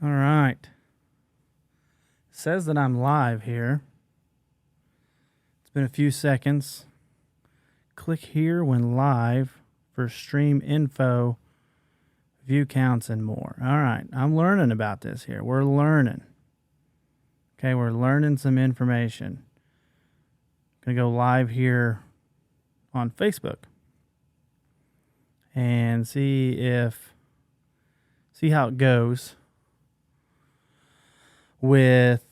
All right. It says that I'm live here. It's been a few seconds. Click here when live for stream info, view counts, and more. All right. I'm learning about this here. We're learning. Okay, we're learning some information. Going to go live here on Facebook and see how it goes with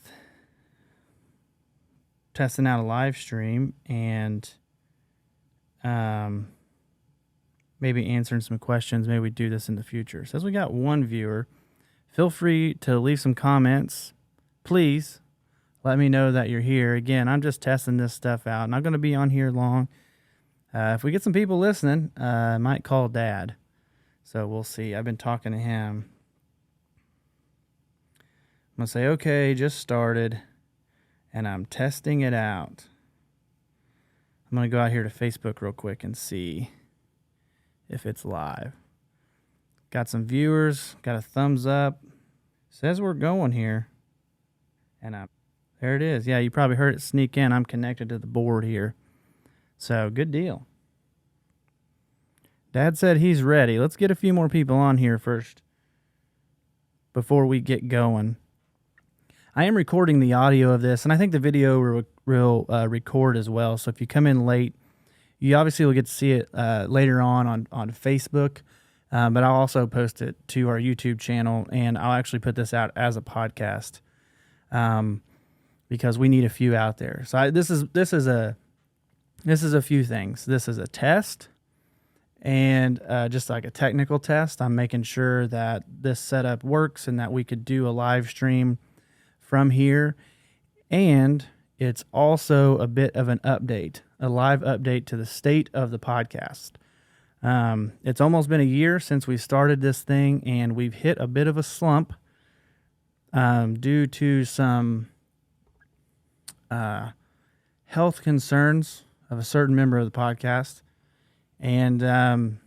testing out a live stream and maybe answering some questions. Maybe we do this in the future. It says we got one viewer. Feel free to leave some comments. Please let me know that you're here. Again, I'm just testing this stuff out. Not going to be on here long. If we get some people listening, I might call Dad. So we'll see. I've been talking to him. I'm going to say, okay, just started, and I'm testing it out. I'm going to go out here to Facebook real quick and see if it's live. Got some viewers, got a thumbs up. Says we're going here. And there it is. Yeah, you probably heard it sneak in. I'm connected to the board here. So, good deal. Dad said he's ready. Let's get a few more people on here first before we get going. I am recording the audio of this, and I think the video will record as well. So if you come in late, you obviously will get to see it later on Facebook, but I'll also post it to our YouTube channel, and I'll actually put this out as a podcast because we need a few out there. So this is a few things. This is a test, and just like a technical test. I'm making sure that this setup works and that we could do a live stream from here, and it's also a bit of an update, a live update to the state of the podcast. It's almost been a year since we started this thing, and we've hit a bit of a slump due to some health concerns of a certain member of the podcast, and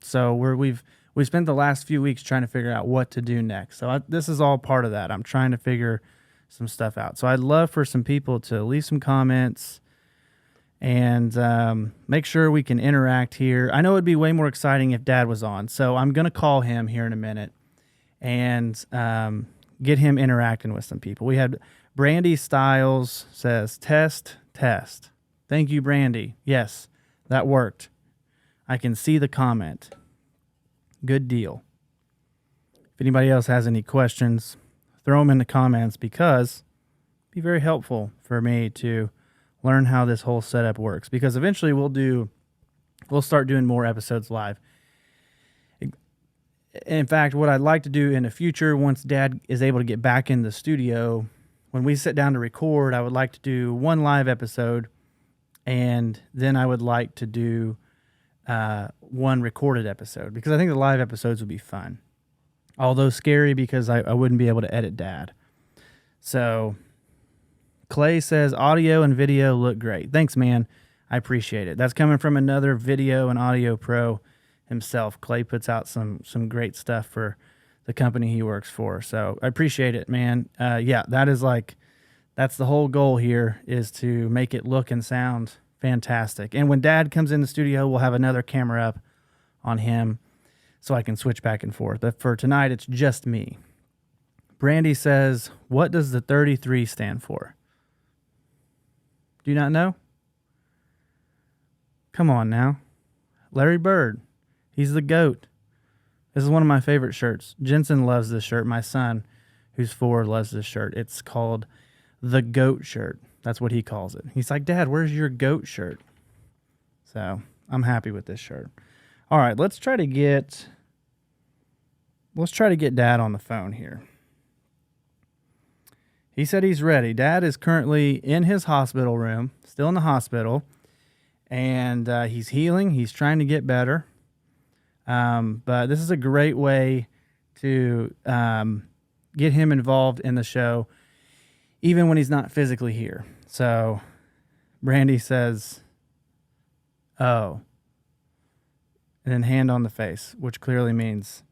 so we've spent the last few weeks trying to figure out what to do next. So this is all part of that. I'm trying to figure some stuff out. So I'd love for some people to leave some comments and make sure we can interact here. I know it'd be way more exciting if Dad was on. So I'm going to call him here in a minute and get him interacting with some people. We had Brandy Styles says, test. Thank you, Brandy. Yes, that worked. I can see the comment. Good deal. If anybody else has any questions, throw them in the comments because it'd be very helpful for me to learn how this whole setup works, because eventually we'll start doing more episodes live. In fact, what I'd like to do in the future, once Dad is able to get back in the studio, when we sit down to record, I would like to do one live episode, and then I would like to do one recorded episode, because I think the live episodes would be fun, although scary because I wouldn't be able to edit Dad. So Clay says audio and video look great. Thanks, man. I appreciate it. That's coming from another video and audio pro himself. Clay puts out some great stuff for the company he works for. So I appreciate it, man. Yeah, that's the whole goal here, is to make it look and sound fantastic. And when Dad comes in the studio, we'll have another camera up on him so I can switch back and forth. But for tonight, it's just me. Brandy says, what does the 33 stand for? Do you not know? Come on now. Larry Bird. He's the GOAT. This is one of my favorite shirts. Jensen loves this shirt. My son, who's 4, loves this shirt. It's called the GOAT shirt. That's what he calls it. He's like, Dad, where's your GOAT shirt? So I'm happy with this shirt. All right, let's try to get Dad on the phone here. He said he's ready. Dad is currently in his hospital room, still in the hospital, and he's healing. He's trying to get better. But this is a great way to get him involved in the show, even when he's not physically here. So Brandy says, oh, and then hand on the face, which clearly means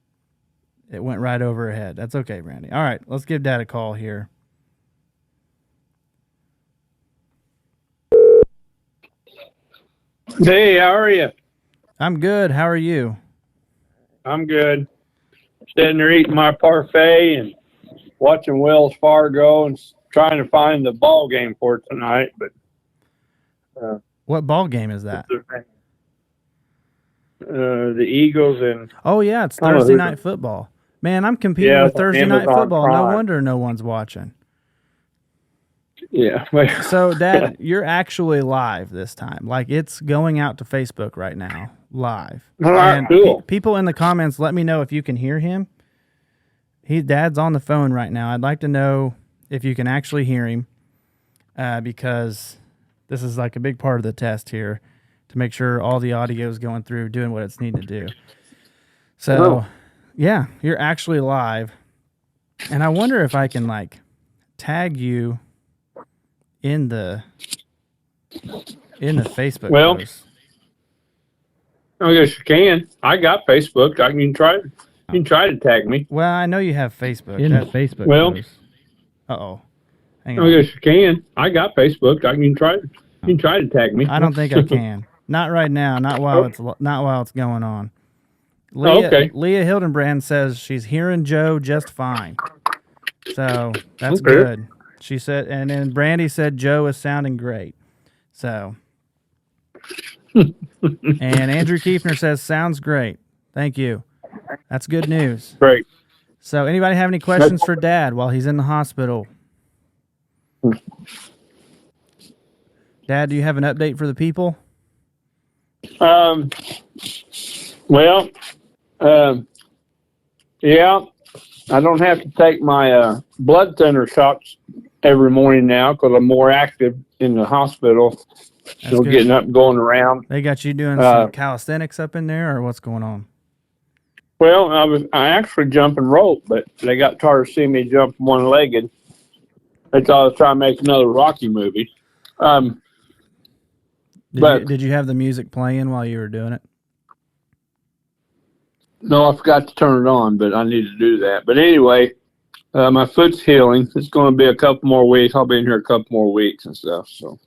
It went right over her head. That's okay, Brandy. All right, let's give Dad a call here. Hey, how are you? I'm good. How are you? I'm good. Sitting there eating my parfait and watching Wells Fargo and trying to find the ball game for tonight. But What ball game is that? The Eagles and Oh, yeah, it's I don't know Thursday who night football. Man, I'm competing yeah, with it's on Thursday night Amazon football. No Prime. wonder no one's watching. Yeah. So, Dad, you're actually live this time. Like, it's going out to Facebook right now, live. All right, And cool. people in the comments, let me know if you can hear him. Dad's on the phone right now. I'd like to know if you can actually hear him, because this is like a big part of the test here to make sure all the audio is going through, doing what it's needed to do. So, yeah, you're actually live. And I wonder if I can, like, tag you in the Facebook post. I guess you can. I got Facebook. I can try. You can try to tag me. Well, I know you have Facebook. In the Facebook post. Uh-oh. Hang on. I guess you can. I got Facebook. I can try. You can try to tag me. I don't think I can. Not right now. Not while it's going on. Leah, okay. Leah Hildenbrand says she's hearing Joe just fine. So that's good. She said, and then Brandy said Joe is sounding great. So, and Andrew Kiefner says sounds great. Thank you. That's good news. Great. So, anybody have any questions for Dad while he's in the hospital? Dad, do you have an update for the people? Yeah, I don't have to take my blood thinner shots every morning now because I'm more active in the hospital. That's So good. getting up and going around. They got you doing some calisthenics up in there, or what's going on? Well, I actually jump and rope, but they got tired of seeing me jump one-legged. They thought I was trying to make another Rocky movie. Did you have the music playing while you were doing it? No, I forgot to turn it on, but I need to do that. But anyway, my foot's healing. It's going to be a couple more weeks. I'll be in here a couple more weeks and stuff. So,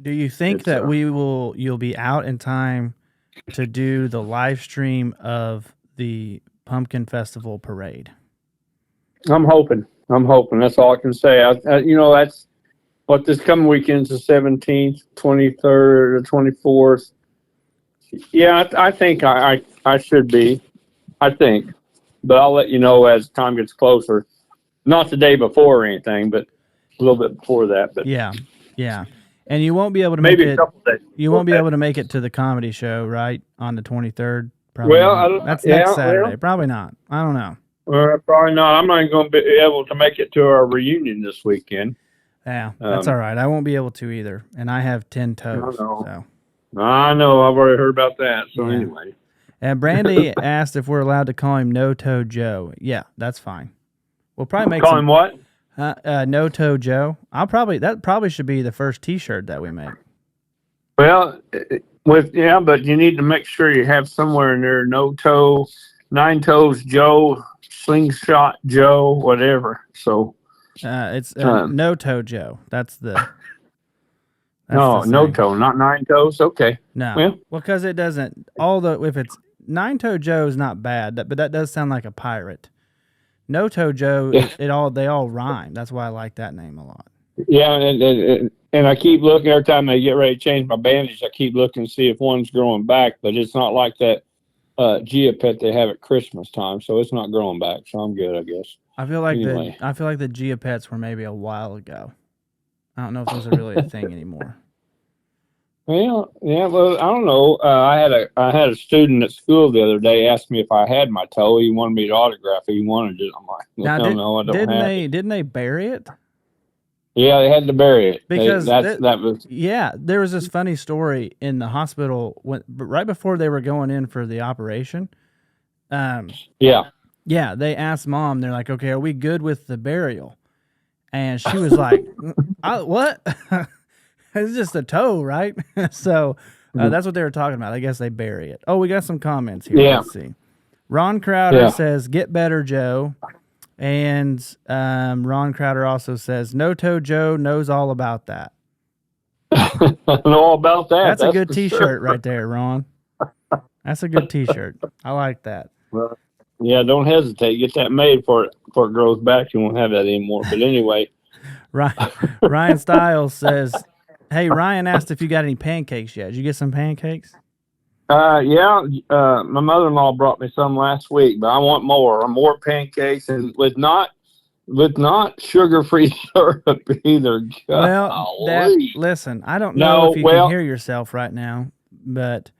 do you think that you'll be out in time to do the live stream of the Pumpkin Festival parade? I'm hoping. That's all I can say. That's what this coming weekend's the 17th, 23rd, or 24th. Yeah, I think I should be. I think, but I'll let you know as time gets closer. Not the day before or anything, but a little bit before that. But yeah, and you won't be able to maybe make it. A couple days. You won't be able to make it to the comedy show, right, on the 23rd. Probably Well, not. That's next Saturday. Probably not. I don't know. Probably not. I'm not going to be able to make it to our reunion this weekend. Yeah, that's all right. I won't be able to either, and I have 10 toes. I know. I've already heard about that. So anyway. And Brandy asked if we're allowed to call him No Toe Joe. Yeah, that's fine. We'll probably make him what? No Toe Joe. That probably should be the first T-shirt that we make. Well, but you need to make sure you have somewhere in there No Toe, 9 Toes Joe, Slingshot Joe, whatever. So it's No Toe Joe. That's the. No toe, not 9 toes. Okay. No. Well, because it doesn't. If it's 9 Toe Joe is not bad, but that does sound like a pirate. No Toe Joe, they all rhyme. That's why I like that name a lot. Yeah, and I keep looking every time I get ready to change my bandage. I keep looking to see if one's growing back, but it's not like that Gia-Pet they have at Christmas time, so it's not growing back. So I'm good, I guess. I feel like the Gia-Pets were maybe a while ago. I don't know if those are really a thing anymore. Well, yeah, well, I don't know. I had a student at school the other day ask me if I had my toe. He wanted me to autograph it. He wanted it. I'm like, I don't know. I don't have it. Didn't they bury it? Yeah, they had to bury it because that was. Yeah, there was this funny story in the hospital right before they were going in for the operation. Yeah, they asked Mom. They're like, "Okay, are we good with the burial?" And she was like, "What? It's just a toe, right?" So that's what they were talking about. I guess they bury it. Oh, we got some comments here. Yeah. Let's see. Ron Crowder Yeah. says, "Get better, Joe." And Ron Crowder also says, "No Toe Joe knows all about that." I know all about that. That's a good for T-shirt sure. right there, Ron. That's a good T-shirt. I like that. Well, yeah, don't hesitate. Get that made before it grows back. You won't have that anymore. But anyway, Ryan Stiles says, "Hey, Ryan asked if you got any pancakes yet. Did you get some pancakes?" yeah, my mother-in-law brought me some last week, but I want more pancakes, and with not sugar-free syrup either. Well, Dad, Golly. listen, I don't know No, if you can well, hear yourself right now, but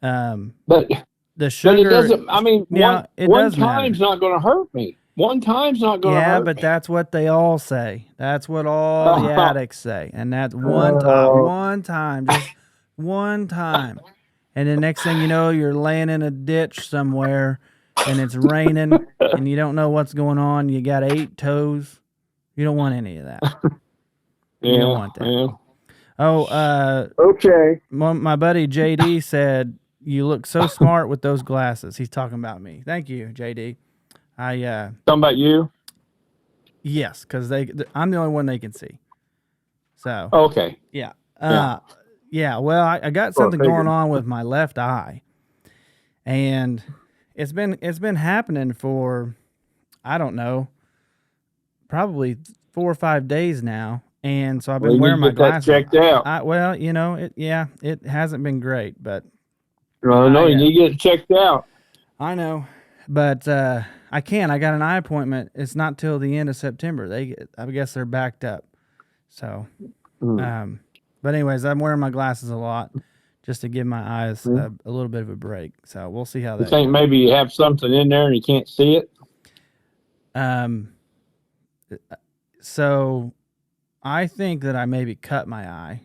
but the but it sugar, doesn't. I mean, yeah, it one does matter. time's not going to hurt me. One time's not going to Yeah, hurt but me. that's what they all say. That's what all the addicts say. And that's Oh, one time, just one time. And the next thing you know, you're laying in a ditch somewhere and it's raining and you don't know what's going on. You got 8 toes. You don't want any of that. You don't yeah, want that. yeah. Oh, Okay. my buddy JD said, "You look so smart with those glasses." He's talking about me. Thank you, JD. Talking about you? Yes, because I'm the only one they can see. So Okay. yeah, Yeah. yeah. Well, I got Well, I something going figured. on with my left eye, and it's been happening for, I don't know, probably 4 or 5 days now, and so I've Well, been you need wearing to my get that glasses. checked out. Well, it hasn't been great, but Well, no, you need to get it checked out. I know, but I can't. I got an eye appointment. It's not till the end of September. I guess they're backed up. So, Mm. but anyways, I'm wearing my glasses a lot just to give my eyes Mm. a little bit of a break. So we'll see how You that think goes. maybe you have something in there and you can't see it? Um, so I think that I maybe cut my eye.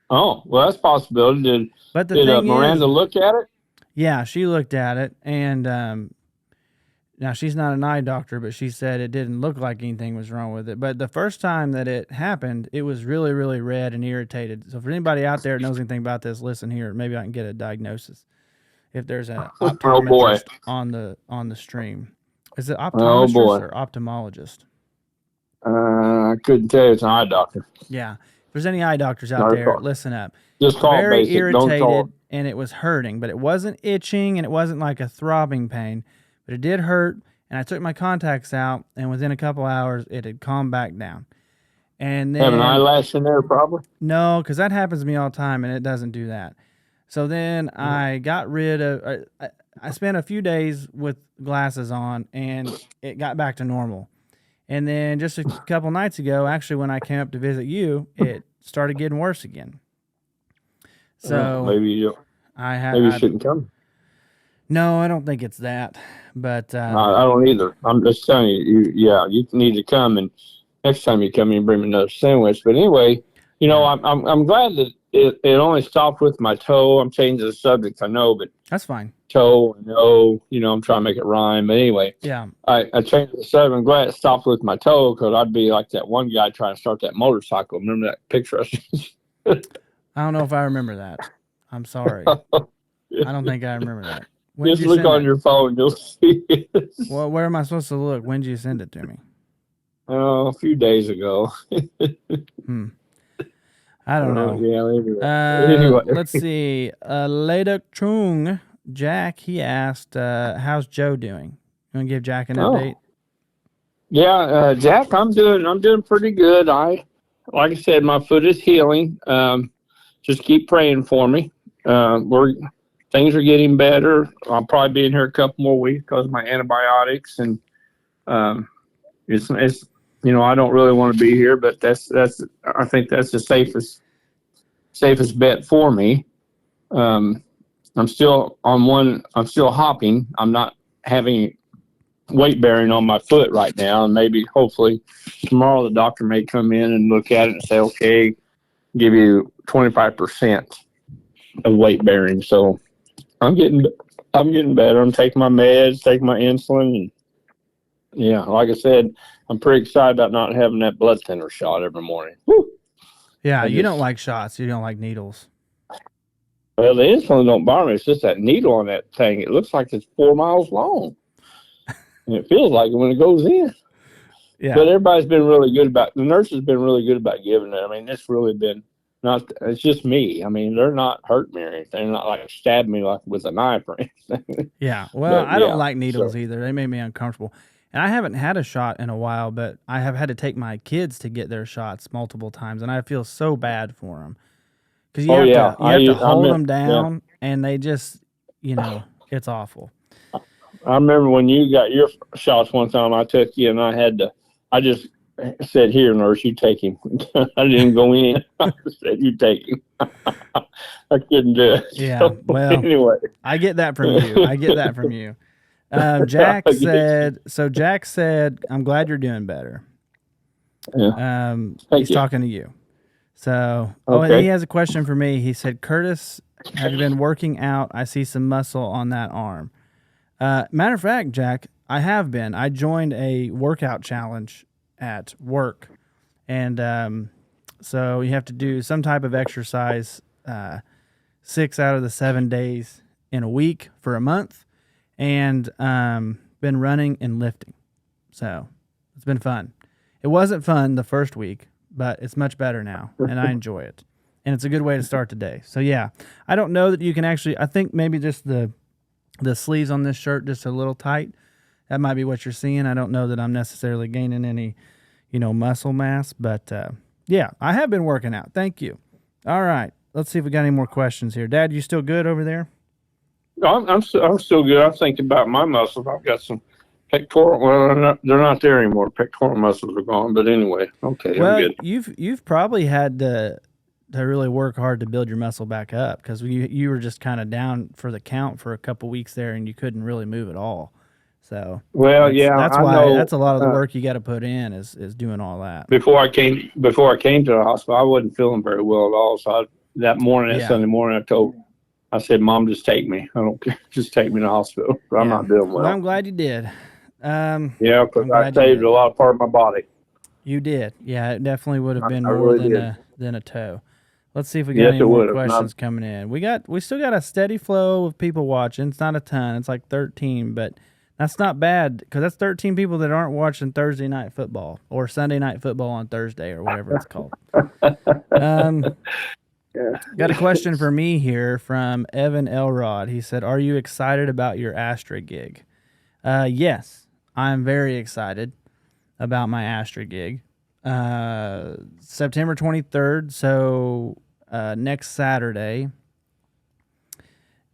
Oh, well, that's a possibility. But the Did thing is, Miranda look at it? yeah, she looked at it, and now she's not an eye doctor, but she said it didn't look like anything was wrong with it. But the first time that it happened, it was really, really red and irritated. So for anybody out there that knows anything about this, listen here. Maybe I can get a diagnosis if there's an Oh boy. optometrist on the stream. Is it Oh optometrist boy. or ophthalmologist? I couldn't tell you. It's an eye doctor. Yeah. If there's any eye doctors out Not a there, car. listen up. Just call Very basic. Don't call. irritated, and it was hurting, but it wasn't itching and it wasn't like a throbbing pain, but it did hurt. And I took my contacts out, and within a couple hours, it had calmed back down. And Have an then, eyelash in there, probably. no, because that happens to me all the time, and it doesn't do that. So then I got rid of, I spent a few days with glasses on, and it got back to normal. And then just a couple nights ago, actually, when I came up to visit you, it started getting worse again. So Maybe you shouldn't come. No, I don't think it's that, but I don't either. I'm just telling you. You need to come, and next time you come, you bring me another sandwich. But anyway, yeah, I'm glad that it only stopped with my toe. I'm changing the subject, I know, but that's fine. toe, no, I'm trying to make it rhyme. But anyway, Yeah, I changed the subject. I'm glad it stopped with my toe because I'd be like that one guy trying to start that motorcycle. Remember that picture? I don't know if I remember that. I'm sorry. I don't think I remember that. When did Just you look send on it? your phone, you'll see it. Well, where am I supposed to look? When did you send it to me? Oh, a few days ago. I don't know. Yeah, anyway. Let's see. Laduk Chung, Jack, he asked, how's Joe doing? You want to give Jack an update? Yeah, Jack, I'm doing pretty good. Like I said, my foot is healing. Just keep praying for me. Things are getting better. I'll probably be in here a couple more weeks because of my antibiotics, and it's I don't really want to be here, but I think that's the safest bet for me. I'm still hopping. I'm not having weight bearing on my foot right now, and maybe hopefully tomorrow the doctor may come in and look at it and say, okay, give you 25% of weight bearing. So I'm getting better. I'm taking my meds, taking my insulin, and yeah, like I said, I'm pretty excited about not having that blood thinner shot every morning. Woo! Yeah, you don't like shots. You don't like needles. Well, the insulin don't bother me. It's just that needle on that thing. It looks like it's 4 miles long, and it feels like it when it goes in. Yeah. But everybody's been really good about. The nurse has been really good about giving it. I mean, it's really been not. It's just me. I mean, they're not hurting me or anything. They're not like stabbing me like with a knife or anything. Yeah. Well, But I don't yeah, like needles so either. They make me uncomfortable. And I haven't had a shot in a while, but I have had to take my kids to get their shots multiple times, and I feel so bad for them because oh yeah, you have to I hold meant them yeah. down, and they just it's awful. I remember when you got your shots one time. I took you, and I just said, "Here, nurse, you take him." I didn't go in. I said, "You take him." I couldn't do it. Yeah. So Well, anyway, I get that from you. I get that from you. Jack I guess, said. So Jack said, "I'm glad you're doing better." yeah. He's Thank you. talking to you. So, and he Okay. has a question for me. He said, "Curtis, have you been working out? I see some muscle on that arm." Matter of fact, Jack, I have been. I joined a workout challenge at work, and so you have to do some type of exercise 6 out of the 7 days in a week for a month, and been running and lifting. So it's been fun. It wasn't fun the first week, but it's much better now, and I enjoy it. And it's a good way to start the day. So yeah, I don't know that you can actually. I think maybe just the sleeves on this shirt just a little tight. That might be what you're seeing. I don't know that I'm necessarily gaining any, muscle mass, but yeah, I have been working out. Thank you. All right, let's see if we got any more questions here. Dad, you still good over there? I'm still good. I'm thinking about my muscles. I've got some pectoral. Well, they're not there anymore. Pectoral muscles are gone. But anyway, okay, I'm Well, good. you've probably had to really work hard to build your muscle back up because you were just kind of down for the count for a couple weeks there and you couldn't really move at all. So Well, yeah, that's I why know. that's a lot of the work you got to put in is doing all that. Before I came to the hospital, I wasn't feeling very well at all. So that Yeah. Sunday morning, I said, "Mom, just take me. I don't care. Just take me to the hospital. I'm Yeah. not doing Well, I'm well." glad you did. Yeah, because I'm I glad you saved did. a lot of part of my body. You did. Yeah, it definitely would have been I more really than did. a toe. Let's see if we got Yes, any it more would have. questions coming in. We still got a steady flow of people watching. It's not a ton. It's like 13, but that's not bad because that's 13 people that aren't watching Thursday night football or Sunday night football on Thursday or whatever it's called. Yeah. Got a question for me here from Evan Elrod. He said, "Are you excited about your Astra gig?" Yes, I'm very excited about my Astra gig. September 23rd, so next Saturday.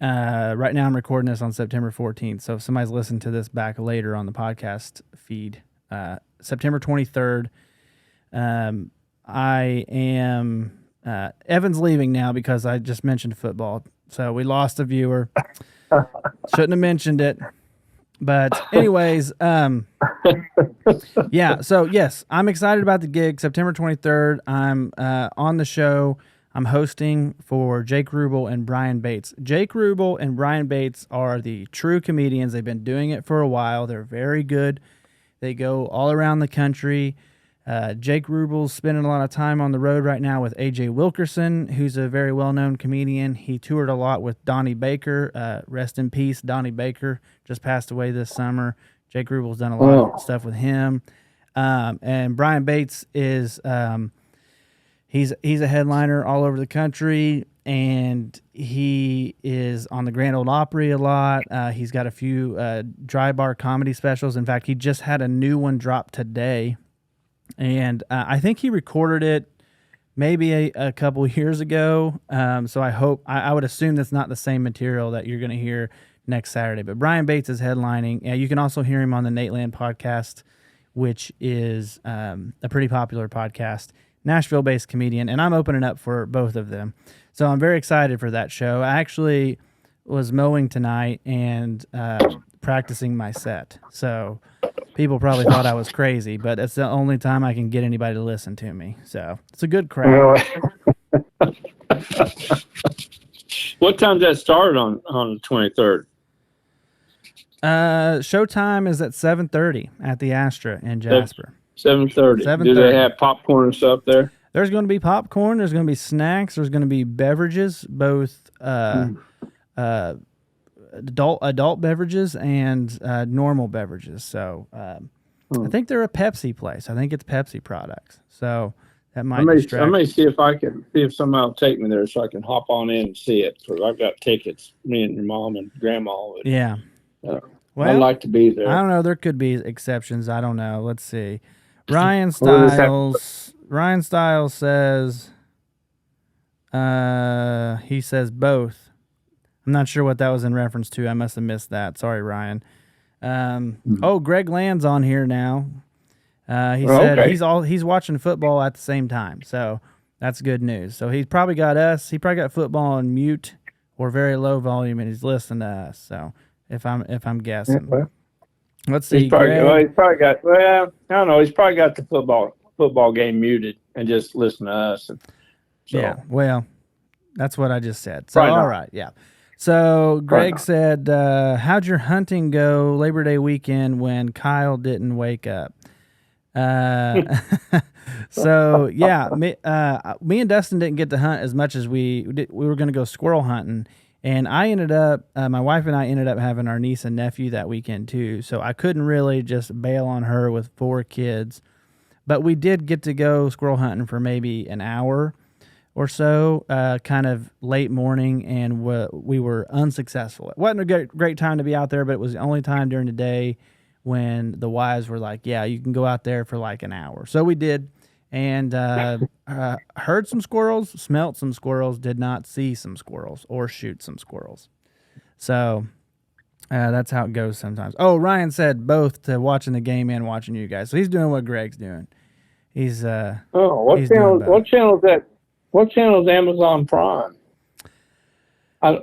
Right now I'm recording this on September 14th, so if somebody's listening to this back later on the podcast feed, September 23rd, I am... Evan's leaving now because I just mentioned football, so we lost a viewer. Shouldn't have mentioned it. But anyways, yeah, so yes, I'm excited about the gig. September 23rd, I'm on the show. I'm hosting for Jake Ruble and Brian Bates. Jake Ruble and Brian Bates are the true comedians. They've been doing it for a while. They're very good. They go all around the country. Jake Ruble's spending a lot of time on the road right now with AJ Wilkerson, who's a very well-known comedian. He toured a lot with Donnie Baker. Rest in peace, Donnie Baker just passed away this summer. Jake Ruble's done a lot of stuff with him. And Brian Bates is he's a headliner all over the country, and he is on the Grand Ole Opry a lot. He's got a few dry bar comedy specials. In fact, he just had a new one drop today. And I think he recorded it maybe a couple years ago. So I would assume that's not the same material that you're going to hear next Saturday. But Brian Bates is headlining. You can also hear him on the Nate Land podcast, which is a pretty popular podcast, Nashville-based comedian. And I'm opening up for both of them. So I'm very excited for that show. I actually was mowing tonight and practicing my set. So people probably thought I was crazy, but it's the only time I can get anybody to listen to me. So it's a good crowd. What time does that start on the 23rd? Showtime is at 7:30 at the Astra in Jasper. 7:30. Do they have popcorn and stuff there? There's going to be popcorn. There's going to be snacks. There's going to be beverages, both adult beverages and normal beverages. So I think they're a Pepsi place. I think it's Pepsi products. So that might distract. I may see if somebody will take me there so I can hop on in and see it, because I've got tickets. Me and your mom and grandma. Yeah. Well, I'd like to be there. I don't know. There could be exceptions. I don't know. Let's see. Ryan Stiles says he says both. I'm not sure what that was in reference to. I must have missed that. Sorry, Ryan. Oh, Greg Land's on here now. He said he's watching football at the same time, so that's good news. So he's probably got us. He probably got football on mute or very low volume, and he's listening to us. So if I'm guessing, let's see. He's probably got. Well, I don't know. He's probably got the football game muted and just listen to us. Yeah. Well, that's what I just said. So all right. Yeah. So Greg said, how'd your hunting go Labor Day weekend when Kyle didn't wake up? So yeah, me and Dustin didn't get to hunt as much as we did. We were going to go squirrel hunting, and I ended up, my wife and I ended up having our niece and nephew that weekend too. So I couldn't really just bail on her with 4 kids, but we did get to go squirrel hunting for maybe an hour or so, kind of late morning, and we were unsuccessful. It wasn't a great time to be out there, but it was the only time during the day when the wives were like, yeah, you can go out there for like an hour. So we did, and heard some squirrels, smelt some squirrels, did not see some squirrels or shoot some squirrels. So that's how it goes sometimes. Oh, Ryan said both to watching the game and watching you guys. So he's doing what Greg's doing. He's what channel is that? What channel is Amazon Prime? I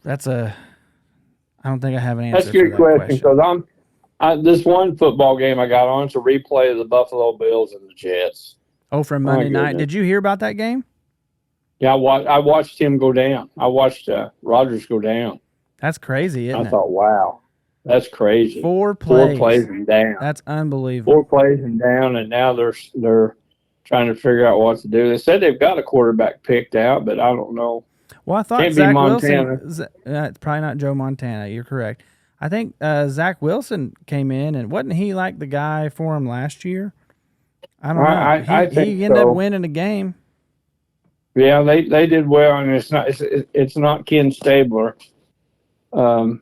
don't think I have an answer. That's a good question, because this one football game I got on, it's a replay of the Buffalo Bills and the Jets. Oh, from Monday night. Did you hear about that game? Yeah, I watched him go down. I watched Rodgers go down. That's crazy, isn't it? I thought, wow, that's crazy. 4 plays and down. That's unbelievable. 4 plays and down, and now they're trying to figure out what to do. They said they've got a quarterback picked out, but I don't know. Well, I thought Zach Wilson. It's probably not Joe Montana. You're correct. I think Zach Wilson came in, and wasn't he like the guy for him last year? I don't know. I think he ended up winning a game. Yeah, they did well, and it's not Ken Stabler, the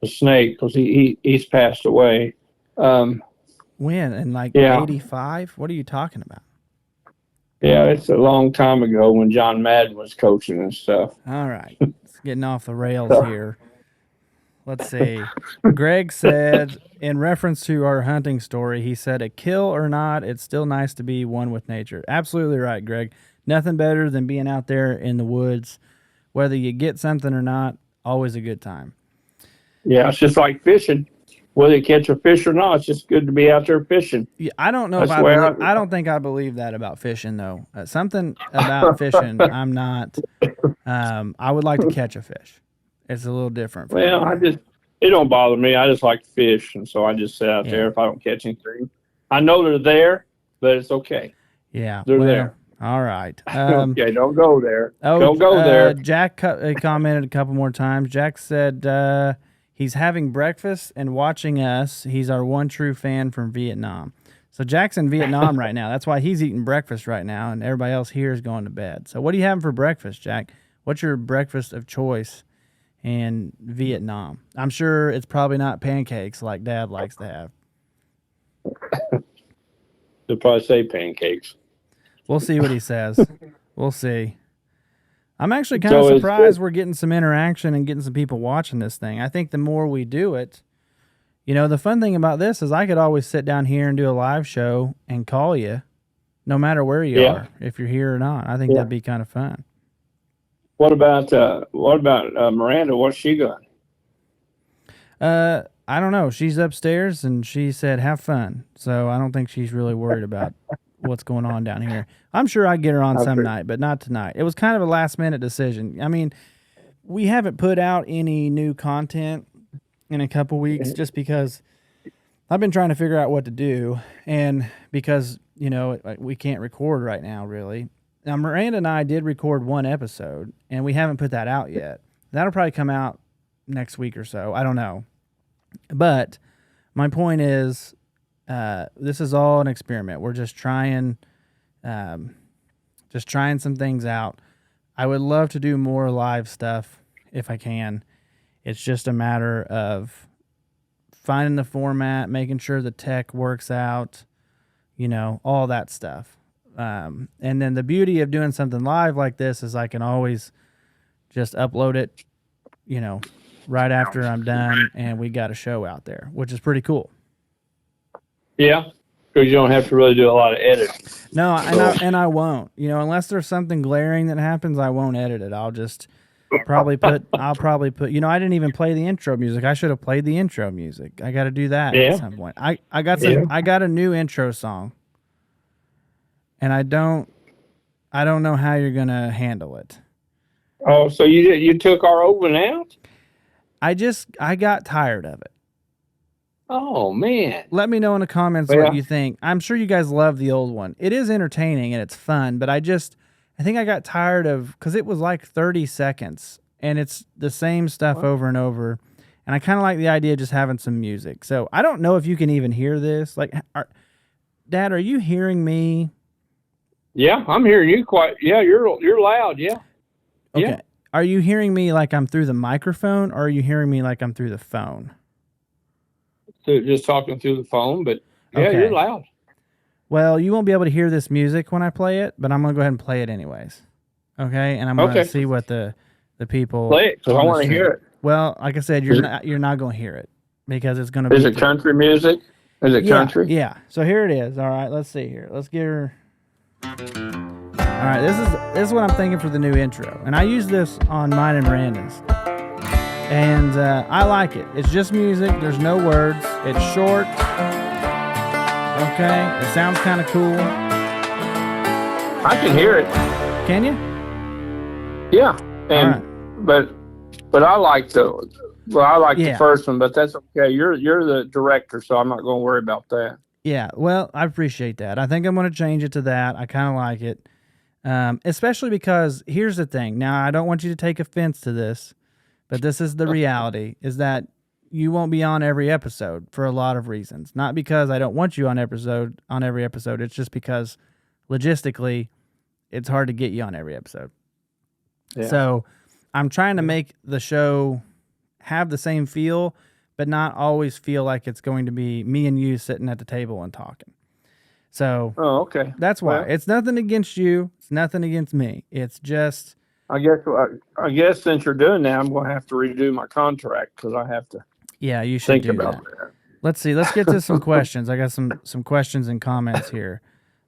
snake, because he's passed away. When? In 85? What are you talking about? Yeah, it's a long time ago when John Madden was coaching and stuff. All right. It's getting off the rails here. Let's see. Greg said, in reference to our hunting story, he said, a kill or not, it's still nice to be one with nature. Absolutely right, Greg. Nothing better than being out there in the woods. Whether you get something or not, always a good time. Yeah, it's just like fishing. Whether you catch a fish or not, it's just good to be out there fishing. Yeah, I don't know I don't think I believe that about fishing, though. Something about fishing, I'm not. I would like to catch a fish. It's a little different. Well, it don't bother me. I just like to fish, and so I just sit out there if I don't catch anything. I know they're there, but it's okay. Yeah, they're there. All right. Okay, don't go there. Don't go there. Jack commented a couple more times. Jack said he's having breakfast and watching us. He's our one true fan from Vietnam. So Jack's in Vietnam right now. That's why he's eating breakfast right now, and everybody else here is going to bed. So what are you having for breakfast, Jack? What's your breakfast of choice in Vietnam? I'm sure it's probably not pancakes like Dad likes to have. They'll probably say pancakes. We'll see what he says. We'll see. I'm actually kind of surprised we're getting some interaction and getting some people watching this thing. I think the more we do it, the fun thing about this is I could always sit down here and do a live show and call you no matter where you are, if you're here or not. I think that'd be kind of fun. What about Miranda? What's she doing? I don't know. She's upstairs, and she said, have fun. So I don't think she's really worried about what's going on down here. I'm sure I'd get her on some night, but not tonight. It was kind of a last-minute decision. I mean, we haven't put out any new content in a couple weeks just because I've been trying to figure out what to do, and because we can't record right now, really. Now, Miranda and I did record one episode, and we haven't put that out yet. That'll probably come out next week or so. I don't know. But my point is, this is all an experiment. We're just trying some things out. I would love to do more live stuff if I can. It's just a matter of finding the format, making sure the tech works out, all that stuff. And then the beauty of doing something live like this is I can always just upload it, right after I'm done and we got a show out there, which is pretty cool. Yeah, because you don't have to really do a lot of editing. No, and I won't. Unless there's something glaring that happens, I won't edit it. I'll just probably put. I didn't even play the intro music. I should have played the intro music. I got to do that at some point. I got a new intro song, and I don't know how you're gonna handle it. Oh, so you took our old one out? I got tired of it. Oh, man. Let me know in the comments what you think. I'm sure you guys love the old one. It is entertaining and it's fun, but I think I got tired of, because it was like 30 seconds and it's the same stuff over and over. And I kind of like the idea of just having some music. So I don't know if you can even hear this. Dad, are you hearing me? Yeah, I'm hearing you quite. Yeah, you're loud. Yeah. Okay. Yeah. Are you hearing me like I'm through the microphone, or are you hearing me like I'm through the phone? So just talking through the phone, but yeah, Okay. You're loud. Well, you won't be able to hear this music when I play it, but I'm going to go ahead and play it anyways. Okay? And I'm going to see what the people play it, because I want to hear it. Well, like I said, you're not going to hear it because it's going to be. Is it country music? Is it country? Yeah. So here it is. All right, let's see here. Let's get her. All right, this is what I'm thinking for the new intro. And I use this on mine and Miranda's. And I like it. It's just music. There's no words. It's short. Okay. It sounds kind of cool. I can hear it. Can you? Yeah. And but I like the first one, but that's okay. You're the director, so I'm not going to worry about that. Yeah. Well, I appreciate that. I think I'm going to change it to that. I kind of like it. Especially because here's the thing. Now, I don't want you to take offense to this. But this is the reality, is that you won't be on every episode for a lot of reasons. Not because I don't want you on every episode. It's just because logistically, it's hard to get you on every episode. Yeah. So I'm trying to make the show have the same feel, but not always feel like it's going to be me and you sitting at the table and talking. So okay. That's why. Well, it's nothing against you. It's nothing against me. It's just... I guess since you're doing that, I'm going to have to redo my contract because I have to. Yeah, you should think about that. Let's see. Let's get to some questions. I got some questions and comments here.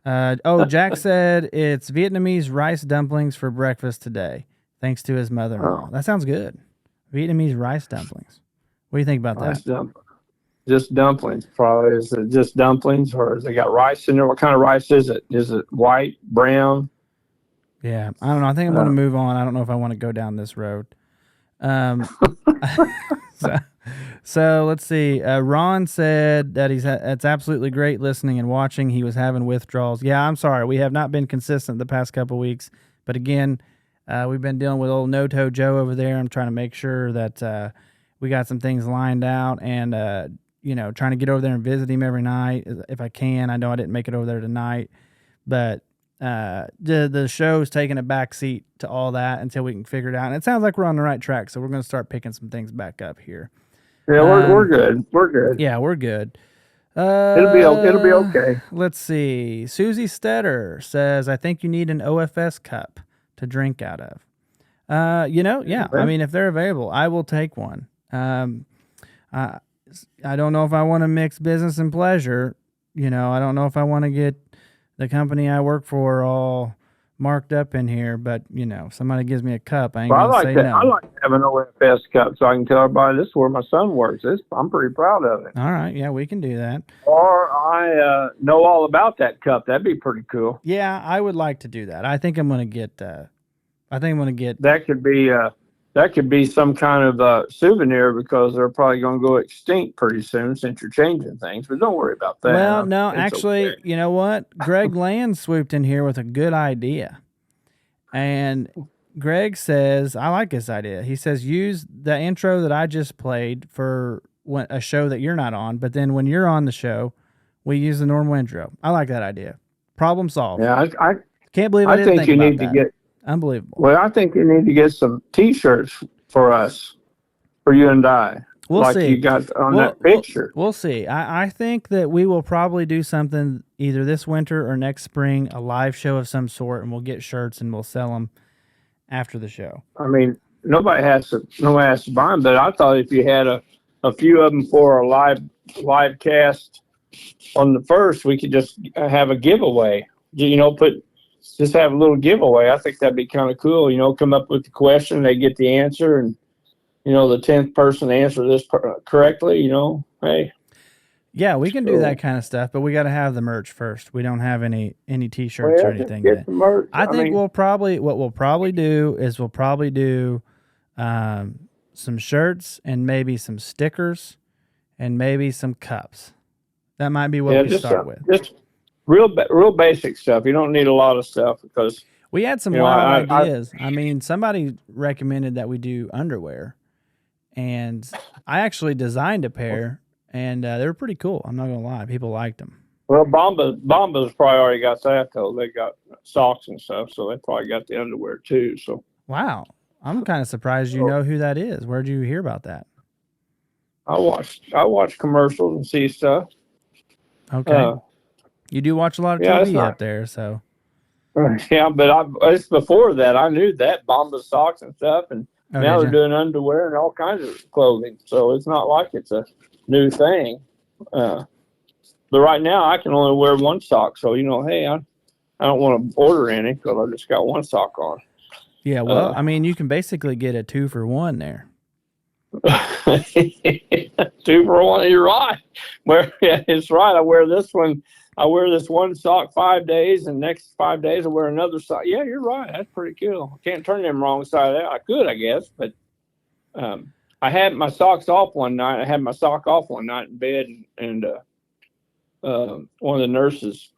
Jack said it's Vietnamese rice dumplings for breakfast today, thanks to his mother-in-law. That sounds good. Vietnamese rice dumplings. What do you think about that? Just dumplings, probably. Is it just dumplings, or has it got rice in there? What kind of rice is it? Is it white, brown? Yeah, I don't know. I think I'm going to move on. I don't know if I want to go down this road. So let's see. Ron said that it's absolutely great listening and watching. He was having withdrawals. Yeah, I'm sorry. We have not been consistent the past couple weeks. But again, we've been dealing with old No-Toe Joe over there. I'm trying to make sure that we got some things lined out and, trying to get over there and visit him every night if I can. I know I didn't make it over there tonight. But the show's taking a back seat to all that until we can figure it out. And it sounds like we're on the right track, so we're going to start picking some things back up here. Yeah, we're good. We're good. Yeah, we're good. It'll be okay. Let's see. Susie Stetter says, I think you need an OFS cup to drink out of. Yeah. I mean, if they're available, I will take one. I don't know if I want to mix business and pleasure. I don't know if I want to get the company I work for all marked up in here, but somebody gives me a cup, I ain't gonna say no. I like to have an OFS cup so I can tell everybody this is where my son works. I'm pretty proud of it. All right, yeah, we can do that. Or I know all about that cup. That'd be pretty cool. Yeah, I would like to do that. I think I'm gonna get. That could be that could be some kind of souvenir because they're probably going to go extinct pretty soon since you're changing things. But don't worry about that. Well, no, It's actually, okay. you know what? Greg Land swooped in here with a good idea. And Greg says, I like this idea. He says, use the intro that I just played for a show that you're not on, but then when you're on the show, we use the normal intro. I like that idea. Problem solved. Yeah, Can't believe I I didn't think think you about need to that. get. Unbelievable. Well, I think you need to get some T-shirts for us, for you and I, We'll like see. you got on that picture. We'll see. I think that we will probably do something either this winter or next spring, a live show of some sort, and we'll get shirts and we'll sell them after the show. I mean, nobody has to buy them, but I thought if you had a few of them for a live cast on the first, we could just have a giveaway. You know, just have a little giveaway. I think that'd be kind of cool. You know, come up with the question, they get the answer, and you know, the 10th person to answer this correctly. You know, hey. Yeah, we can do that kind of stuff, but we got to have the merch first. We don't have any T-shirts or anything get yet. the merch. I think what we'll probably do is we'll probably do some shirts and maybe some stickers and maybe some cups. That might be what we start with. Just real basic stuff. You don't need a lot of stuff because we had some wild ideas. I mean, somebody recommended that we do underwear, and I actually designed a pair. And they were pretty cool. I'm not going to lie. People liked them. Well, Bomba's probably already got that, though. They got socks and stuff, so they probably got the underwear, too. So. Wow. I'm kind of surprised you know who that is. Where'd you hear about that? I watch commercials and see stuff. Okay. You do watch a lot of TV up there, so. Yeah, but it's before that. I knew that, Bomba's socks and stuff, and now they're doing underwear and all kinds of clothing. So it's not like it's a new thing. But right now I can only wear one sock. So, you know, hey, I don't want to order any because I just got one sock on. Yeah, well, I mean, you can basically get a 2-for-1 there. 2 for 1, you're right. It's right. I wear this one sock 5 days, and next 5 days I wear another sock. Yeah, you're right. That's pretty cool. I can't turn them wrong side out. I could, I guess, but I had my socks off one night. I had my sock off one night in bed, and one of the nurses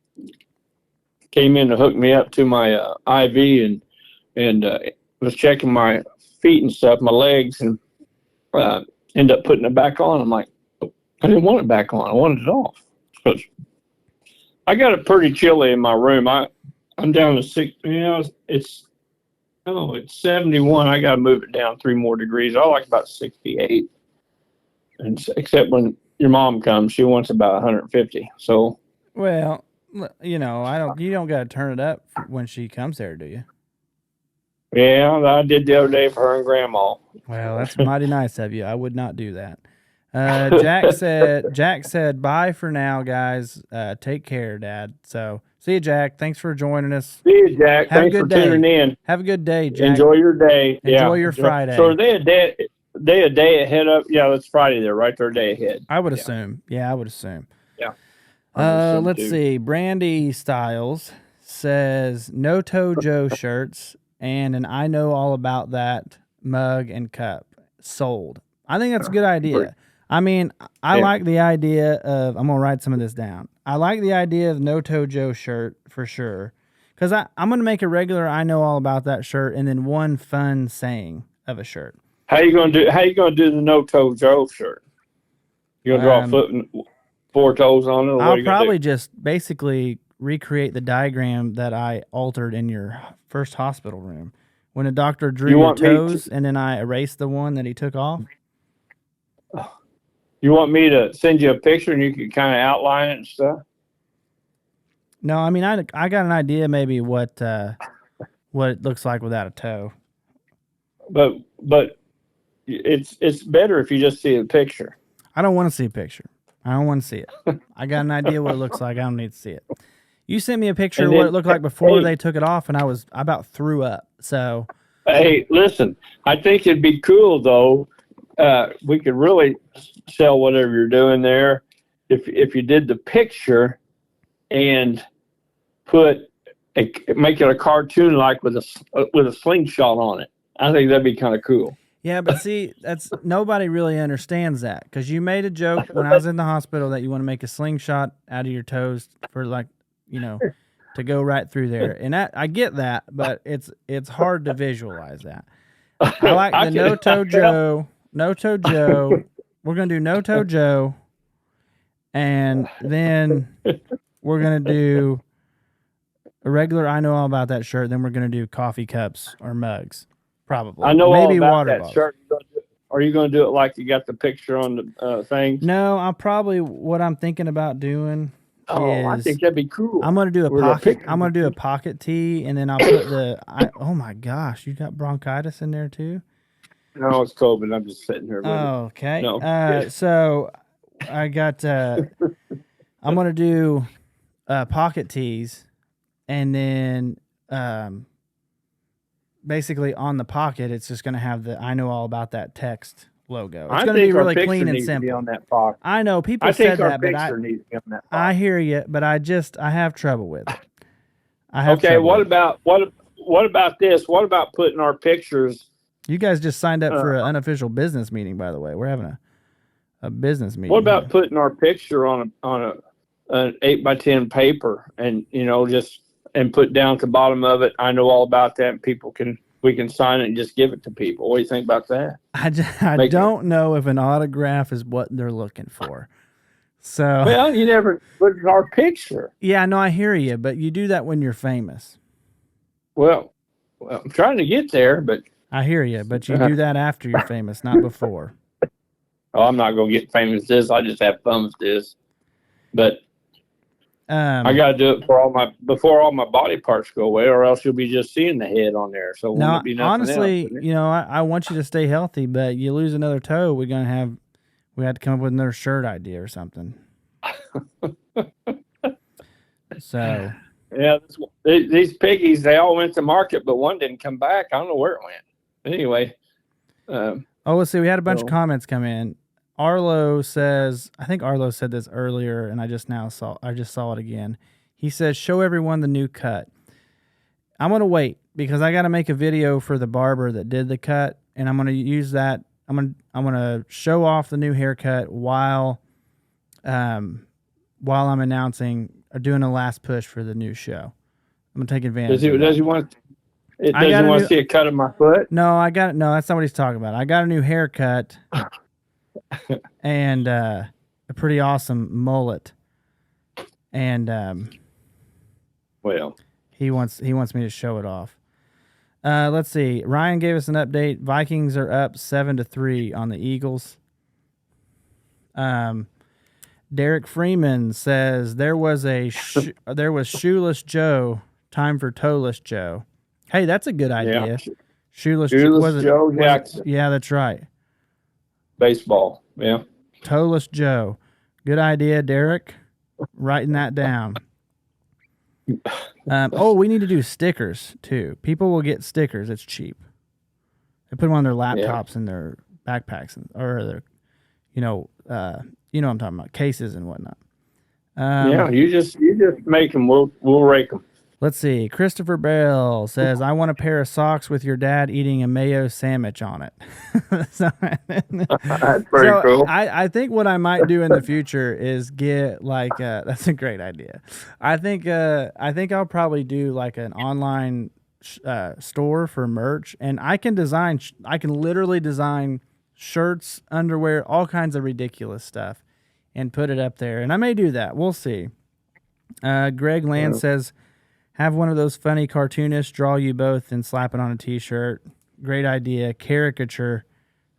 came in to hook me up to my IV and was checking my feet and stuff, my legs, and ended up putting it back on. I'm like, I didn't want it back on. I wanted it off. Because I got it pretty chilly in my room. I'm down to 6. You know, it's 71. I got to move it down 3 more degrees. I like about 68. And except when your mom comes, she wants about 150. So, well, you know, you don't got to turn it up when she comes there, do you? Yeah, I did the other day for her and Grandma. Well, that's mighty nice of you. I would not do that. Jack said, bye for now, guys. Take care, Dad. So, see you, Jack. Thanks for joining us. See you, Jack. Thanks for tuning in. Have a good day, Jack. Enjoy your day. Enjoy your Friday. So are they a day ahead of? Yeah, it's Friday there, right? They're a day ahead. I would assume. Yeah, I would assume. Yeah. Let's see. Brandy Styles says, No Toe Joe shirts and an I Know All About That mug and cup sold. I think that's a good idea. I mean, I like the idea of, I'm going to write some of this down. I like the idea of No Toe Joe shirt for sure. Because I'm going to make a regular I Know All About That shirt and then one fun saying of a shirt. How you gonna do the No Toe Joe shirt? You gonna draw a foot and 4 toes on it? Or I'll probably just basically recreate the diagram that I altered in your first hospital room. When a doctor drew your toes and then I erased the one that he took off. You want me to send you a picture and you can kind of outline it and stuff? No, I mean, I got an idea maybe what it looks like without a toe. But it's better if you just see a picture. I don't want to see a picture. I don't want to see it. I got an idea what it looks like. I don't need to see it. You sent me a picture of what it looked like before they took it off, and I about threw up. So, hey, listen, I think it'd be cool though. We could really sell whatever you're doing there if you did the picture and make it a cartoon like with a slingshot on it. I think that'd be kind of cool. Yeah, but see, that's nobody really understands that because you made a joke when I was in the hospital that you want to make a slingshot out of your toes for like, you know, to go right through there, and that I get that, but it's hard to visualize that. I like the no toe Joe, no toe Joe. We're gonna do no toe Joe, and then we're gonna do a regular. I know all about that shirt. Then we're gonna do coffee cups or mugs, probably. I know maybe all about water that bottles. shirt. Are you going to do it like you got the picture on the thing? No, I'll probably what I'm thinking about doing. I think that'd be cool. I'm gonna do a pocket. I'm gonna do a pocket tee, and then I'll put the. Oh my gosh, you got bronchitis in there too. No, it's COVID. I'm just sitting here. Okay. No. So I got. I'm gonna do pocket tees, and then basically on the pocket, it's just gonna have the "I know all about that" text logo. It's gonna be really clean and simple. On that pocket. I know people said that, but needs to be on that pocket. I hear you, but I have trouble with it. Okay. What about this? What about putting our pictures? You guys just signed up for an unofficial business meeting, by the way. We're having a business meeting. What about putting our picture on an 8x10 paper, and just and put down at the bottom of it, "I know all about that," and we can sign it and just give it to people. What do you think about that? I don't know if an autograph is what they're looking for. So well, you never put our picture. Yeah, no, I hear you, but you do that when you're famous. Well, I'm trying to get there, but I hear you, but you do that after you're famous, not before. Oh, I'm not going to get famous with this. I just have fun with this. But I got to do it before all my body parts go away, or else you'll be just seeing the head on there. So no, be honestly, else, I want you to stay healthy, but you lose another toe, we have to come up with another shirt idea or something. So yeah, these piggies, they all went to market, but one didn't come back. I don't know where it went. Anyway. Let's see. We had a bunch of comments come in. Arlo says, I think Arlo said this earlier, and I just saw it again. He says, "Show everyone the new cut." I'm gonna wait because I got to make a video for the barber that did the cut, and I'm gonna use that. I'm gonna show off the new haircut while I'm announcing or doing a last push for the new show. I'm gonna take advantage. Does he want to see a cut of my foot? No, no, that's not what he's talking about. I got a new haircut and a pretty awesome mullet. And well, he wants me to show it off. Let's see. Ryan gave us an update. Vikings are up 7-3 on the Eagles. Derek Freeman says there was Shoeless Joe. Time for Toeless Joe. Hey, that's a good idea. Yeah. Shoeless Joe Jackson. Yeah, that's right. Baseball. Yeah. Toeless Joe. Good idea, Derek. Writing that down. We need to do stickers too. People will get stickers. It's cheap. They put them on their laptops and their backpacks or their, what I'm talking about, cases and whatnot. You just make them. We'll rake them. Let's see. Christopher Bell says, "I want a pair of socks with your dad eating a mayo sandwich on it." That's pretty cool. I think what I might do in the future is get like that's a great idea. I think I'll probably do like an online store for merch, and I can literally design shirts, underwear, all kinds of ridiculous stuff, and put it up there. And I may do that. We'll see. Greg Land says, "Have one of those funny cartoonists draw you both and slap it on a t-shirt." Great idea. Caricature,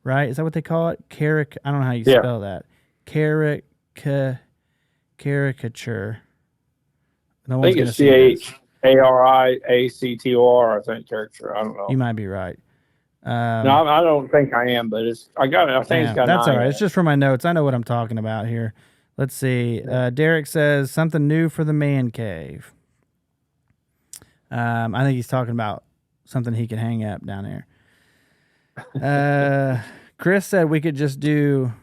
right? Is that what they call it? I don't know how you spell that. Caricature. No one's going to see this. CHARIACTOR, I think, caricature. I don't know. You might be right. No, I don't think I am, but I think it's got that's all right. It's just for my notes. I know what I'm talking about here. Let's see. Derek says, "Something new for the man cave." I think he's talking about something he can hang up down there. Chris said we could just do.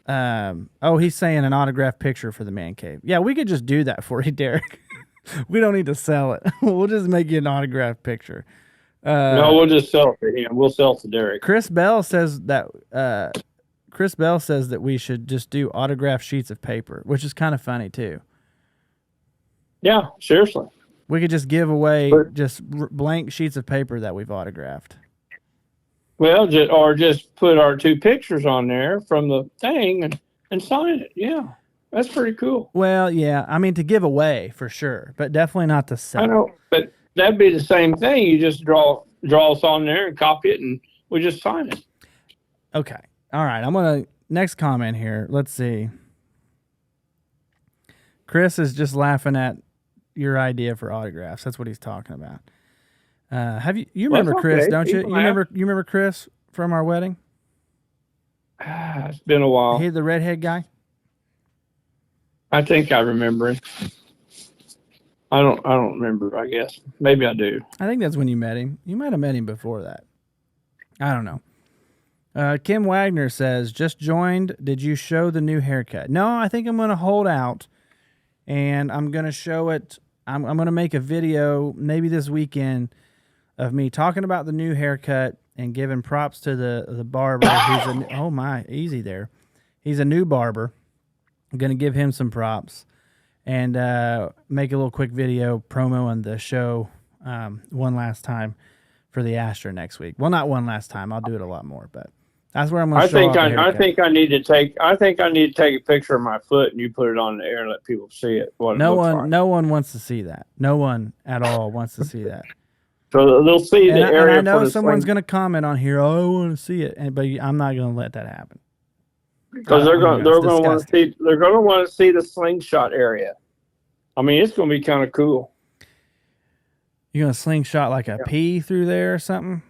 He's saying an autographed picture for the man cave. Yeah, we could just do that for you, Derek. We don't need to sell it. We'll just make you an autographed picture. No, we'll just sell it to him. We'll sell it to Derek. Chris Bell says that we should just do autographed sheets of paper, which is kind of funny too. Yeah, seriously. We could just give away blank sheets of paper that we've autographed. Well, just put our 2 pictures on there from the thing and sign it. Yeah, that's pretty cool. Well, yeah, I mean to give away for sure, but definitely not to sell. I know, but that'd be the same thing. You just draw us on there and copy it, and we just sign it. Okay, all right. Next comment here. Let's see. Chris is just laughing at your idea for autographs. That's what he's talking about. You remember Chris, okay, don't you? You remember Chris from our wedding? It's been a while. He the redhead guy? I think I remember him. I don't remember, I guess. Maybe I do. I think that's when you met him. You might have met him before that. I don't know. Kim Wagner says, just joined. Did you show the new haircut? No, I think I'm going to hold out and I'm going to show it. I'm going to make a video maybe this weekend of me talking about the new haircut and giving props to the barber. Oh my, easy there. He's a new barber. I'm going to give him some props and make a little quick video promoing the show one last time for the Astra next week. Well, not one last time. I'll do it a lot more, but that's where I'm going to show I think I need to take a picture of my foot and you put it on the air and let people see it. No one wants to see that. No one at all wants to see that. So they'll see the area. And I know someone's going to comment on here. Oh, I want to see it, but I'm not going to let that happen. Because they're going to want to see the slingshot area. I mean, it's going to be kind of cool. You're going to slingshot like a pea through there or something?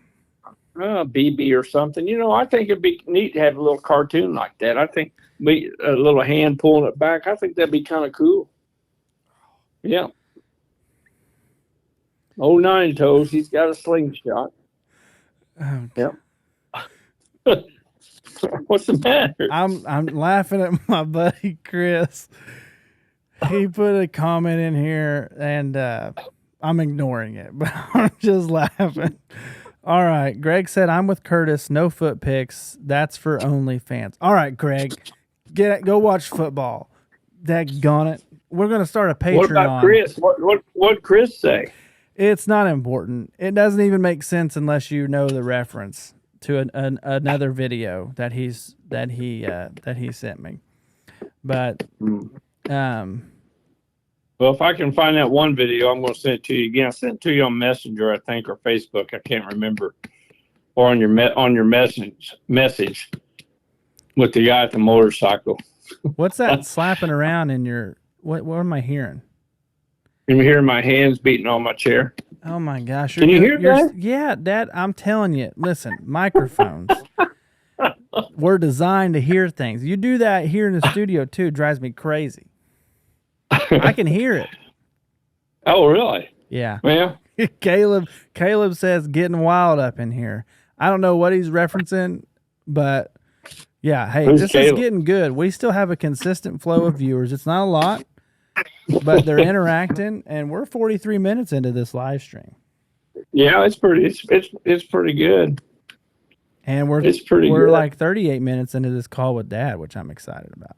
BB or something. I think it'd be neat to have a little cartoon like that. I think a little hand pulling it back. I think that'd be kind of cool. Yeah. Oh, Nine Toes, he's got a slingshot. Okay. Yep. What's the matter? I'm laughing at my buddy Chris. He put a comment in here, and I'm ignoring it, but I'm just laughing. All right, Greg said, I'm with Curtis. No foot pics. That's for OnlyFans. All right, Greg, go watch football. Daggone it. We're going to start a Patreon. What about Chris? What'd Chris say? It's not important. It doesn't even make sense unless you know the reference to another video that he sent me. But well, if I can find that one video, I'm going to send it to you again. I sent it to you on Messenger, I think, or Facebook. I can't remember, or on your message with the guy at the motorcycle. What's that slapping around in your? What am I hearing? You hearing my hands beating on my chair? Oh my gosh! Can you hear that? Yeah, Dad. I'm telling you. Listen, microphones. We're designed to hear things. You do that here in the studio too. It drives me crazy. I can hear it. Oh, really? Yeah. Well, Caleb says getting wild up in here. I don't know what he's referencing, but yeah. Hey, this is getting good. We still have a consistent flow of viewers. It's not a lot, but they're interacting, and we're 43 minutes into this live stream. Yeah, it's pretty good. And we're like 38 minutes into this call with Dad, which I'm excited about.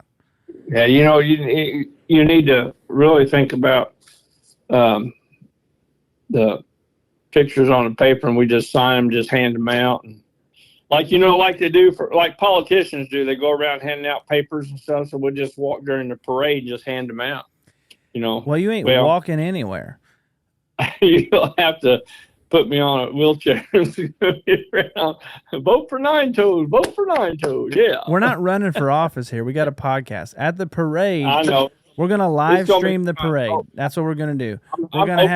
Yeah, you need to really think about the pictures on the paper, and we just sign them, just hand them out, and like they do like politicians do. They go around handing out papers and stuff. So we'll just walk during the parade and just hand them out. Well, you ain't walking anywhere. You'll have to put me on a wheelchair around. Vote for Nine Toes. Vote for Nine Toes. Yeah. We're not running for office here. We got a podcast at the parade. I know. We're gonna live stream the parade. That's what we're gonna do. We're gonna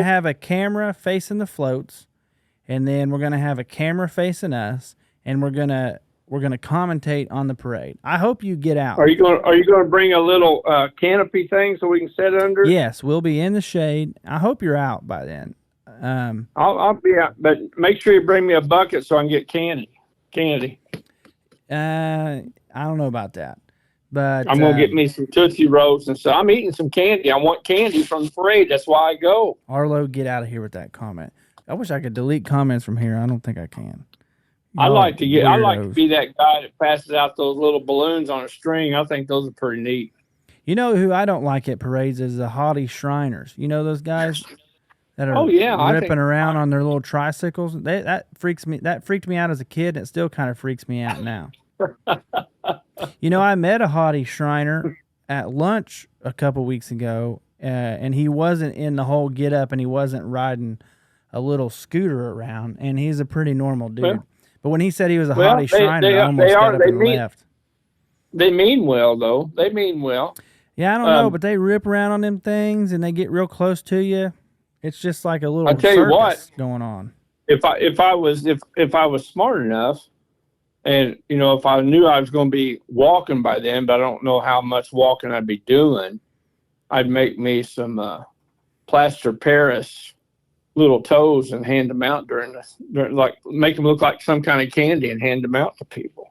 have a camera facing the floats, and then we're gonna have a camera facing us, and we're gonna commentate on the parade. I hope you get out. Are you gonna bring a little canopy thing so we can sit under? Yes, we'll be in the shade. I hope you're out by then. I'll be out, but make sure you bring me a bucket so I can get candy. I don't know about that, but I'm gonna get me some Tootsie Rolls and so I'm eating some candy. I want candy from the parade. That's why I go. Arlo, get out of here with that comment. I wish I could delete comments from here. I don't think I can. I Y'all like to weirdos. be that guy that passes out those little balloons on a string. I think those are pretty neat. You know who I don't like at parades is the haughty Shriners. You know those guys that are Oh yeah, I ripping think around on their little tricycles. That freaks me. That freaked me out as a kid, and it still kind of freaks me out now. You know, I met a haughty Shriner at lunch a couple weeks ago, and he wasn't in the whole get up, and he wasn't riding a little scooter around, and he's a pretty normal dude. well, But when he said he was a well haughty Shriner, they I almost got up and mean left. they mean well though. They mean well. Yeah, I don't know, but they rip around on them things, and they get real close to you. It's just like a little I tell you what, circus going on. if I was smart enough, and if I knew I was going to be walking by then, but I don't know how much walking I'd be doing, I'd make me some plaster Paris little toes and hand them out during like make them look like some kind of candy and hand them out to people.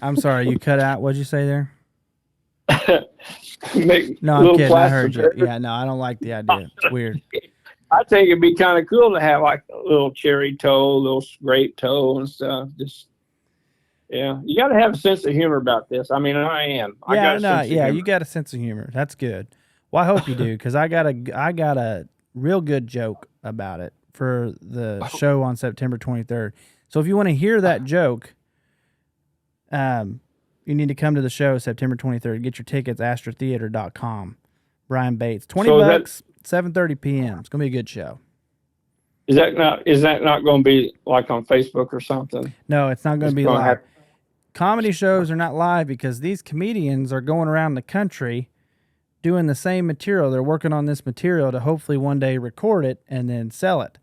I'm sorry, you cut out. What'd you say there? No, I'm kidding. I heard you. Yeah, no, I don't like the idea. It's weird. I think it'd be kind of cool to have like a little cherry toe, a little grape toe and stuff. Just, yeah, you got to have a sense of humor about this. I mean, I am. You got a sense of humor. That's good. Well, I hope you do, because I got a real good joke about it for the show on September 23rd. So if you want to hear that joke, you need to come to the show September 23rd. Get your tickets, astrotheater.com. Brian Bates, $20, 7:30 p.m. It's gonna be a good show. Is that not going to be like on Facebook or something? No, it's not going to be live. Comedy shows are not live because these comedians are going around the country doing the same material. They're working on this material to hopefully one day record it and then sell it.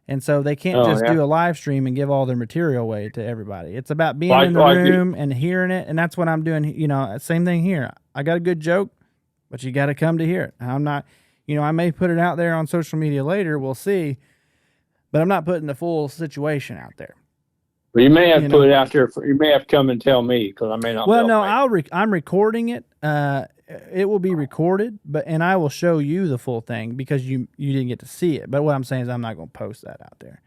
And so they can't do a live stream and give all their material away to everybody. It's about being in the room and hearing it, and that's what I'm doing. You know, same thing here. I got a good joke, but you got to come to hear it. I'm not, I may put it out there on social media later. We'll see. But I'm not putting the full situation out there. Well, you may have put it out there. You may have come and tell me, because I may not. Well, no, I'm recording it. It will be recorded, and I will show you the full thing because you didn't get to see it. But what I'm saying is I'm not going to post that out there.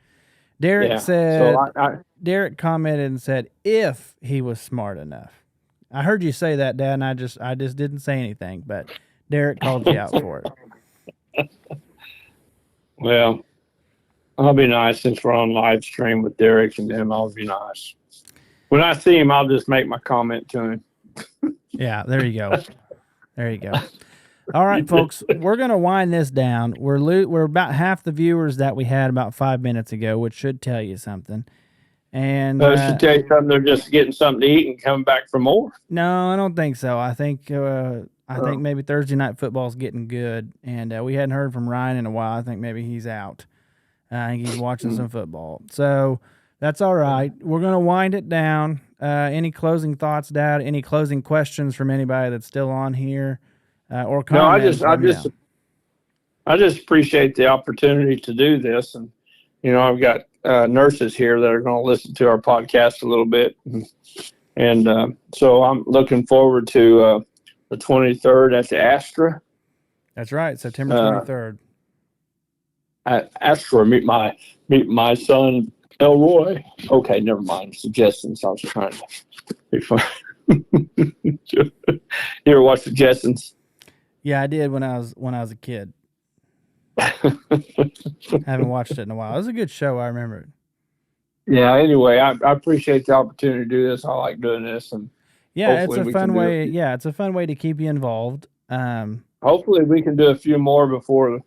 Derek said. So Derek commented and said if he was smart enough. I heard you say that, Dad, and I just didn't say anything. But Derek called you out for it. Well, I'll be nice since we're on live stream with Derek and him. I'll be nice. When I see him, I'll just make my comment to him. Yeah, there you go. There you go. All right, folks, we're going to wind this down. We're about half the viewers that we had about 5 minutes ago, which should tell you something. And it should tell you something. They're just getting something to eat and coming back for more. No, I don't think so. I think maybe Thursday night football is getting good, and we hadn't heard from Ryan in a while. I think maybe he's out. I think he's watching some football. So that's all right. We're going to wind it down. Any closing thoughts, Dad? Any closing questions from anybody that's still on here? Or comments? No, I just appreciate the opportunity to do this. And, I've got nurses here that are going to listen to our podcast a little bit. And so I'm looking forward to the 23rd at the Astra. That's right, September 23rd. At Astra, meet my son Elroy. Okay, never mind. Suggestions. I was trying to be fun. You ever watch Suggestions? Yeah, I did when I was a kid. Haven't watched it in a while. It was a good show. I remember it. Yeah. Anyway, I appreciate the opportunity to do this. I like doing this, and it's a fun way. Yeah, it's a fun way to keep you involved. Hopefully, we can do a few more before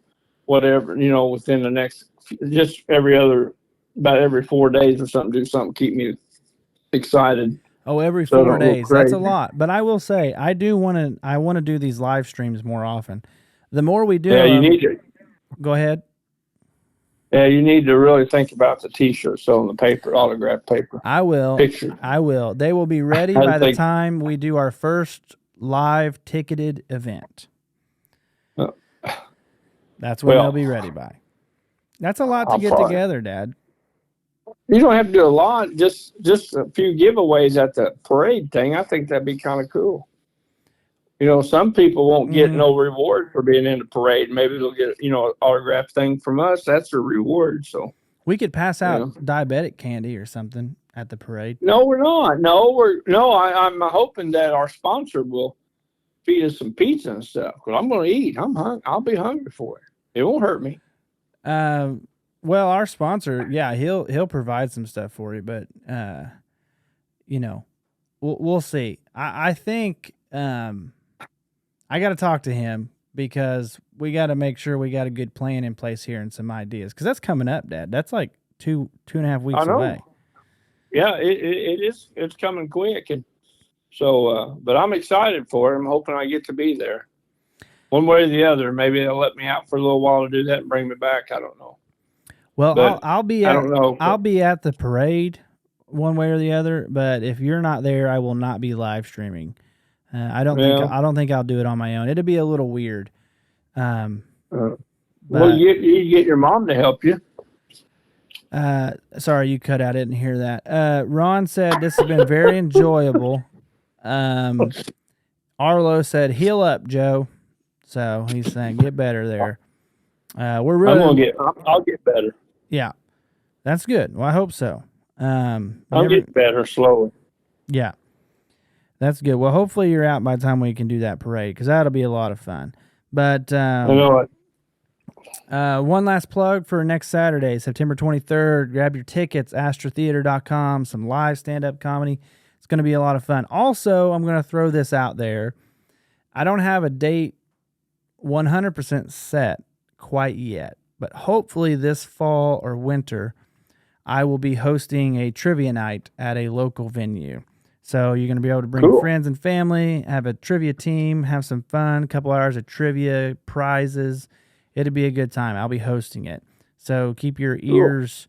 whatever, within the next, just about every 4 days or something, do something, keep me excited. Oh, every 4 days. That's a lot. But I will say, I want to do these live streams more often. The more we do, you need to. Go ahead. Yeah, you need to really think about the T-shirts selling the paper, autograph paper. I will. Picture. I will. They will be ready by the time we do our first live ticketed event. That's when they'll be ready by. That's a lot to get together, Dad. You don't have to do a lot. Just a few giveaways at the parade thing. I think that'd be kind of cool. Some people won't get no reward for being in the parade. Maybe they'll get, an autograph thing from us. That's a reward. So we could pass out diabetic candy or something at the parade. No, we're not. I'm hoping that our sponsor will feed us some pizza and stuff. Because I'm going to eat. I'll be hungry for it. It won't hurt me. Well, our sponsor, he'll provide some stuff for you, but we'll see. I think I got to talk to him because we got to make sure we got a good plan in place here and some ideas, because that's coming up, Dad. That's like 2.5 weeks away. Yeah, it is. It's coming quick, and so but I'm excited for it. I'm hoping I get to be there, one way or the other. Maybe they'll let me out for a little while to do that and bring me back. I don't know. Well, I'll be at, I don't know. I'll be at the parade one way or the other, but if you're not there, I will not be live streaming. I don't think I'll do it on my own. It'd be a little weird. Well, you get your mom to help you. Sorry, you cut out. I didn't hear that. Ron said this has been very enjoyable. Arlo said, "Heal up, Joe." So he's saying, "Get better there." I'll get better. Yeah, that's good. Well, I hope so. I'll get better slowly. Yeah, that's good. Well, hopefully you're out by the time we can do that parade, because that'll be a lot of fun. But I know what. One last plug for next Saturday, September 23rd. Grab your tickets, astrotheater.com, some live stand-up comedy. It's going to be a lot of fun. Also, I'm going to throw this out there. I don't have a date 100% set quite yet, but hopefully this fall or winter, I will be hosting a trivia night at a local venue. So you're going to be able to bring friends and family, have a trivia team, have some fun, a couple hours of trivia, prizes. It'll be a good time. I'll be hosting it. So keep your ears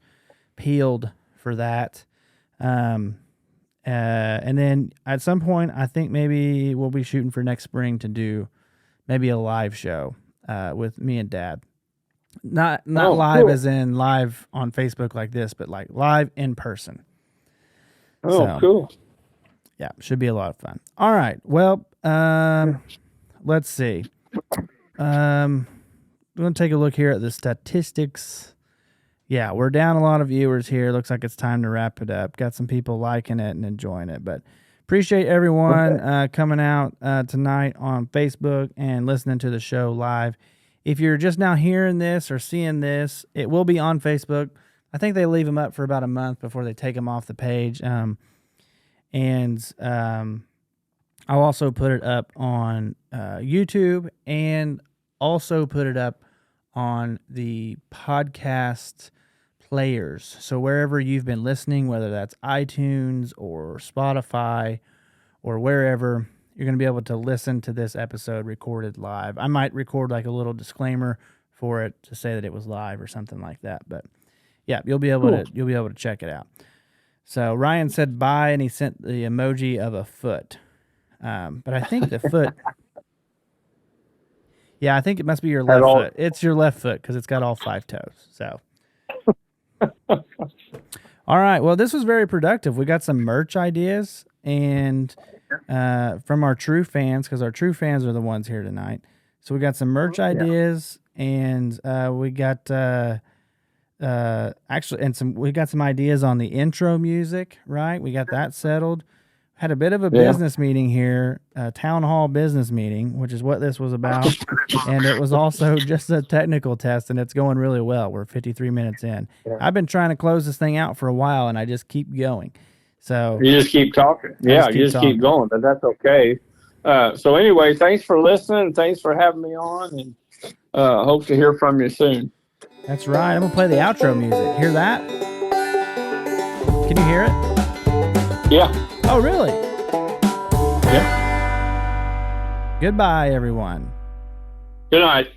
peeled for that. And then at some point, I think maybe we'll be shooting for next spring to do maybe a live show with me and Dad. Not live as in live on Facebook like this, but like live in person. Cool. Yeah, should be a lot of fun. All right. Well, let's see. I'm going to take a look here at the statistics. Yeah, we're down a lot of viewers here. Looks like it's time to wrap it up. Got some people liking it and enjoying it. But appreciate everyone coming out tonight on Facebook and listening to the show live. If you're just now hearing this or seeing this, it will be on Facebook. I think they leave them up for about a month before they take them off the page. I'll also put it up on YouTube and also put it up on the podcast players. So wherever you've been listening, whether that's iTunes or Spotify or wherever, you're going to be able to listen to this episode recorded live. I might record like a little disclaimer for it to say that it was live or something like that. But yeah, you'll be able to check it out. So Ryan said bye, and he sent the emoji of a foot. But I think the foot. Yeah, I think it must be your left foot. It's your left foot because it's got all 5 toes. So. All right. Well, this was very productive. We got some merch ideas and from our true fans, because our true fans are the ones here tonight. So we got some merch ideas, and we got we got some ideas on the intro music. Right, we got that settled. Had a bit of a business meeting here, a town hall business meeting, which is what this was about. And it was also just a technical test, and it's going really well. We're 53 minutes in. Yeah. I've been trying to close this thing out for a while, and I just keep going. So you just keep talking. Yeah, you just keep going, but that's okay. So anyway, thanks for listening. Thanks for having me on, and hope to hear from you soon. That's right. I'm going to play the outro music. Hear that? Can you hear it? Yeah. Oh, really? Yeah. Goodbye, everyone. Good night.